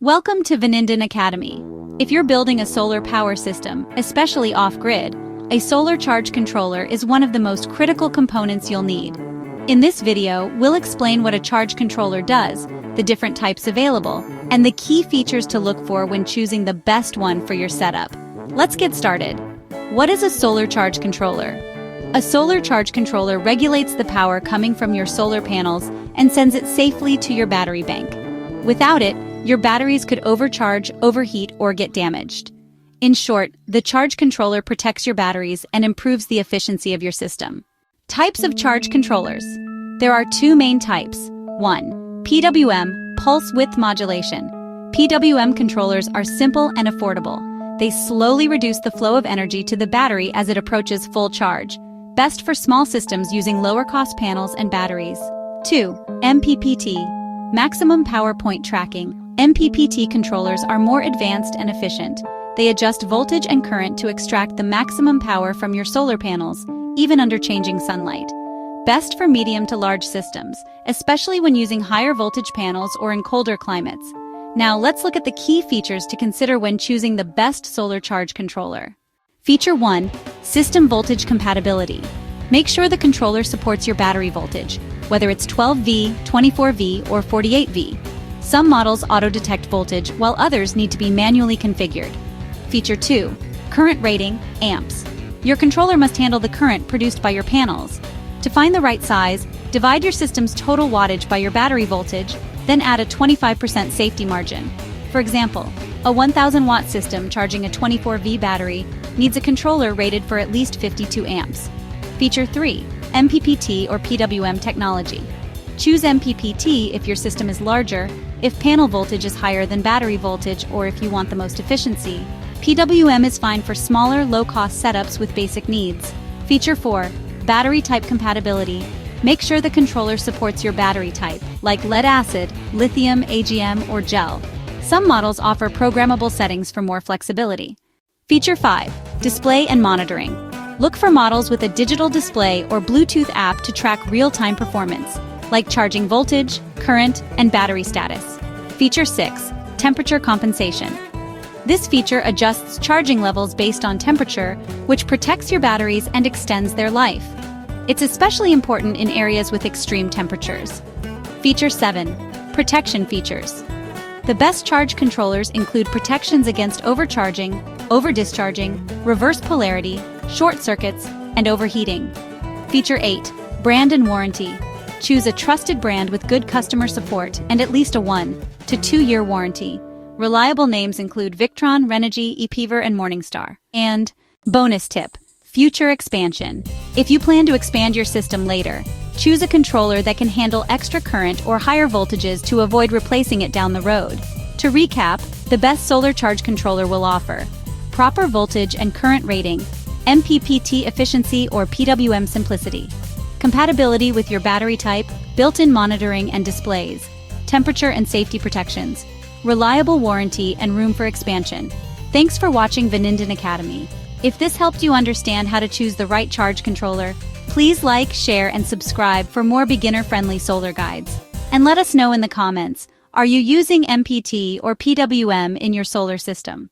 Welcome to Vanindin Academy. If you're building a solar power system, especially off-grid, a solar charge controller is one of the most critical components you'll need. In this video, we'll explain what a charge controller does, the different types available, and the key features to look for when choosing the best one for your setup. Let's get started. What is a solar charge controller? A solar charge controller regulates the power coming from your solar panels and sends it safely to your battery bank. Without it, your batteries could overcharge, overheat, or get damaged. In short, the charge controller protects your batteries and improves the efficiency of your system. Types of charge controllers. There are two main types. 1. PWM, pulse width modulation. PWM controllers are simple and affordable. They slowly reduce the flow of energy to the battery as it approaches full charge. Best for small systems using lower-cost panels and batteries. 2. MPPT, maximum power point tracking. MPPT controllers are more advanced and efficient. They adjust voltage and current to extract the maximum power from your solar panels, even under changing sunlight. Best for medium to large systems, especially when using higher voltage panels or in colder climates. Now let's look at the key features to consider when choosing the best solar charge controller. Feature 1. System voltage compatibility. Make sure the controller supports your battery voltage, whether it's 12V, 24V, or 48V. Some models auto-detect voltage, while others need to be manually configured. Feature 2. Current rating, amps. Your controller must handle the current produced by your panels. To find the right size, divide your system's total wattage by your battery voltage, then add a 25% safety margin. For example, a 1000-watt system charging a 24V battery needs a controller rated for at least 52 amps. Feature 3. MPPT or PWM technology. Choose MPPT if your system is larger, if panel voltage is higher than battery voltage, or if you want the most efficiency. PWM is fine for smaller, low-cost setups with basic needs. Feature 4. Battery type compatibility. Make sure the controller supports your battery type, like lead-acid, lithium, AGM, or gel. Some models offer programmable settings for more flexibility. Feature 5. Display and monitoring. Look for models with a digital display or Bluetooth app to track real-time performance, like charging voltage, current, and battery status. Feature 6. Temperature compensation. This feature adjusts charging levels based on temperature, which protects your batteries and extends their life. It's especially important in areas with extreme temperatures. Feature 7. Protection features. The best charge controllers include protections against overcharging, over-discharging, reverse polarity, short circuits, and overheating. Feature 8. Brand and warranty. Choose a trusted brand with good customer support and at least a 1 to 2 year warranty. Reliable names include Victron, Renogy, ePever, and Morningstar. And bonus tip: future expansion. If you plan to expand your system later, choose a controller that can handle extra current or higher voltages to avoid replacing it down the road. To recap, the best solar charge controller will offer proper voltage and current rating, MPPT efficiency or PWM simplicity, compatibility with your battery type, built-in monitoring and displays, temperature and safety protections, reliable warranty, and room for expansion. Thanks for watching Vanindin Academy. If this helped you understand how to choose the right charge controller, please like, share, and subscribe for more beginner-friendly solar guides. And let us know in the comments, are you using MPT or PWM in your solar system?